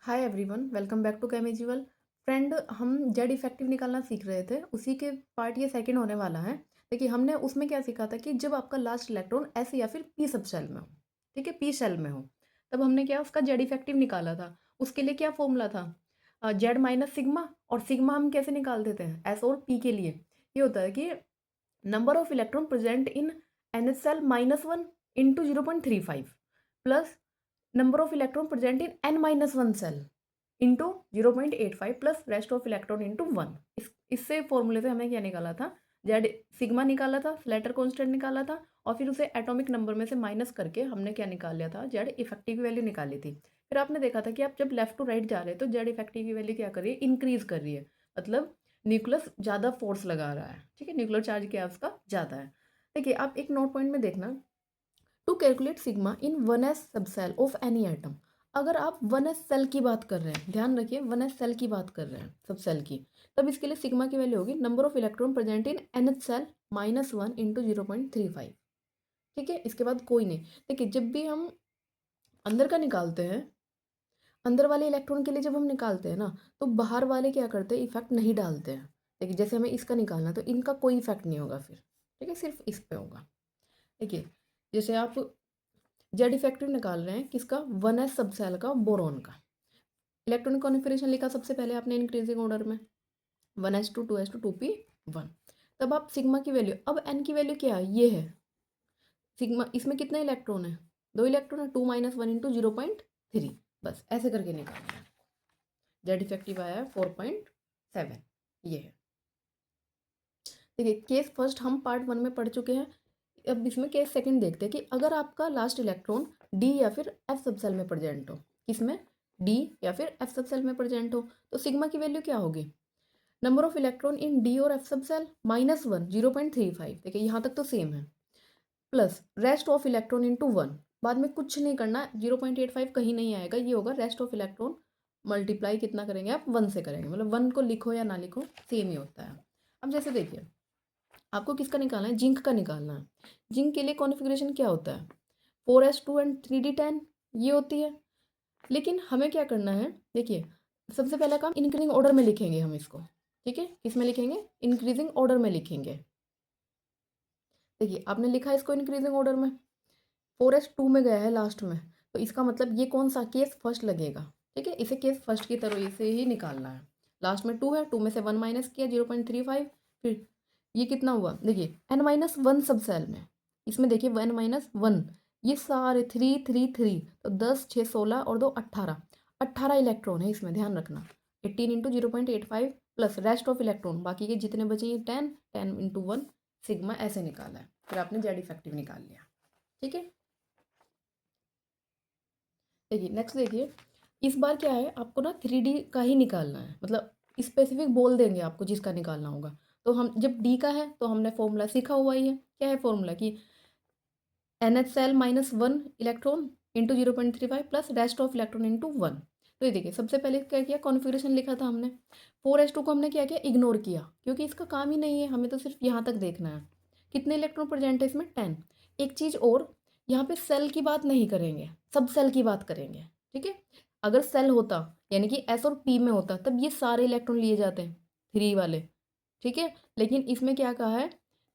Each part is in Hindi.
Hi everyone, welcome back to Chemisual. Friend, हम जेड इफेक्टिव निकालना सीख रहे थे, उसी के पार्ट ये सेकंड होने वाला है। देखिए, हमने उसमें क्या सीखा था कि जब आपका लास्ट इलेक्ट्रॉन एस या फिर पी सब शेल में हो, ठीक है, पी शेल में हो, तब हमने क्या उसका जेड इफेक्टिव निकाला था। उसके लिए क्या फॉर्मूला था, जेड माइनस सिग्मा। और सिग्मा हम कैसे निकाल देते हैं एस और पी के लिए? ये होता है कि number of electron present in nth shell -1 into 0.35 plus number of electron present in n-1 shell into 0.85 plus rest of electron into 1। इससे फॉर्मूले से हमें क्या निकाला था? जेड सिग्मा निकाला था, स्लेटर कांस्टेंट निकाला था, और फिर उसे एटॉमिक नंबर में से माइनस करके हमने क्या निकाल लिया था? जेड इफेक्टिव की वैल्यू निकाली थी। फिर आपने देखा था कि आप जब लेफ्ट टू राइट जा रहे हैं तो जेड इफेक्टिव की वैल्यू क्या कर रही है? इंक्रीज कर रही है। मतलब न्यूक्लियस ज़्यादा फोर्स लगा रहा है, ठीक है, न्यूक्लियर चार्ज क्या है उसका ज़्यादा है। देखिए, आप एक नोट पॉइंट में देखना, to calculate sigma in 1s subshell of any atom. अगर आप 1s सेल की बात कर रहे हैं, ध्यान रखिए 1s सेल की बात कर रहे हैं सब सेल की, तब इसके लिए सिग्मा की वैल्यू होगी number of electron present in nth shell -1 into 0.35। ठीक है, इसके बाद कोई नहीं। देखिए, जब भी हम अंदर का निकालते हैं, अंदर वाले इलेक्ट्रॉन के लिए जब हम निकालते हैं ना, तो बाहर वाले क्या करते हैं? इफेक्ट नहीं डालते हैं। देखिए, जैसे हमें इसका निकालना है तो इनका कोई इफेक्ट नहीं होगा फिर, ठीक है, सिर्फ इस पे होगा। देखिए, जैसे आप जेड इफेक्टिव निकाल रहे हैं किसका? 1s सबसेल का, बोरॉन का। इलेक्ट्रॉनिक कॉन्फ़िगरेशन लिखा सबसे पहले आपने इंक्रीजिंग ऑर्डर में, 1s2 2s2 2p1। तब आप सिग्मा की वैल्यू, अब एन की वैल्यू क्या है? ये है सिग्मा। इसमें कितने इलेक्ट्रॉन है? 2 इलेक्ट्रॉन है, 2 - 1 इंटू 0.3। बस ऐसे करके निकालना है। जेड इफेक्टिव आया है 4.7। ये है। देखिए, केस फर्स्ट हम पार्ट 1 में पढ़ चुके हैं। अब इसमें केस सेकंड देखते हैं कि अगर आपका लास्ट इलेक्ट्रॉन डी या फिर एफ सब सेल में प्रेजेंट हो, किसमें? डी या फिर एफ सब सेल में प्रेजेंट हो, तो सिग्मा की वैल्यू क्या होगी? Number of electron in D और एफ सब सेल -1 0.35। देखिए, यहाँ तक तो सेम है, plus rest of electron into 1। बाद में कुछ नहीं करना, 0.85 कहीं नहीं आएगा, ये होगा रेस्ट ऑफ इलेक्ट्रॉन मल्टीप्लाई कितना करेंगे आप? 1 से करेंगे। मतलब 1 को लिखो या ना लिखो, सेम ही होता है। अब जैसे देखिए, आपको किसका निकालना है? जिंक का निकालना है। जिंक के लिए कॉन्फ़िगरेशन क्या होता है? 4s2 एंड 3d10 ये होती है। लेकिन हमें क्या करना है? देखिए, सबसे पहला काम इंक्रीजिंग ऑर्डर में लिखेंगे हम इसको, ठीक है, किसमें लिखेंगे? इंक्रीजिंग ऑर्डर में लिखेंगे। देखिए, आपने लिखा है इसको इंक्रीजिंग ऑर्डर में, 4s2 में गया है लास्ट में, तो इसका मतलब ये कौन सा केस फर्स्ट लगेगा? ठीक है, इसे केस फर्स्ट की तरह से ही निकालना है। लास्ट में 2 है, 2 में से 1 माइनस किया 0.35। फिर ये कितना हुआ? देखिए, n-1 सब सेल में, इसमें देखिए n-1, ये सारे 3 3 3, तो 10 6 16 और 2 18, 18 इलेक्ट्रॉन है इसमें, ध्यान रखना। 18 into 0.85 plus rest of electron, बाकी के जितने बचे ये 10 10 इंटू 1 सिग्मा, ऐसे निकाला है। फिर आपने जेड इफेक्टिव निकाल लिया, ठीक है। देखिए, नेक्स्ट देखिए, इस बार क्या है, आपको ना 3D का ही निकालना है, मतलब स्पेसिफिक बोल देंगे आपको जिसका निकालना होगा। तो हम जब डी का है तो हमने फॉर्मूला सीखा हुआ ही है। क्या है फॉर्मूला? कि NH shell -1 electron into 0.35 plus rest of electron into 1। तो ये देखिए, सबसे पहले क्या किया? कॉन्फ़िगरेशन लिखा था हमने। 4s2 को हमने क्या किया? इग्नोर किया, क्योंकि इसका काम ही नहीं है, हमें तो सिर्फ यहाँ तक देखना है। कितने इलेक्ट्रॉन प्रेजेंट है इसमें? 10। एक चीज़ और, यहाँ पे सेल की बात नहीं करेंगे, सब सेल की बात करेंगे, ठीक है। अगर सेल होता, यानी कि एस और पी में होता, तब ये सारे इलेक्ट्रॉन लिए जाते हैं, 3 वाले, ठीक है। लेकिन इसमें क्या कहा है?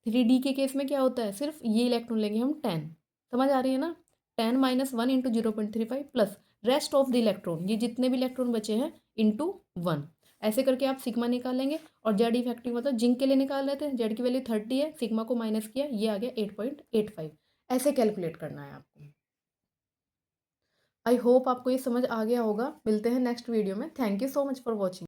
3D के केस में क्या होता है? सिर्फ ये इलेक्ट्रॉन लेंगे हम 10। समझ आ रही है ना? 10 - 1 into 0.35 plus rest of the electron, ये जितने भी इलेक्ट्रॉन बचे हैं, इंटू 1। ऐसे करके आप सिग्मा निकालेंगे। और जेड इफेक्टिव मतलब जिंक के लिए निकाल रहे थे, जेड की वैल्यू 30 है, सिग्मा को माइनस किया, ये आ गया 8.85। ऐसे कैलकुलेट करना है आपको। आई होप आपको ये समझ आ गया होगा। मिलते हैं नेक्स्ट वीडियो में। Thank you so much for watching.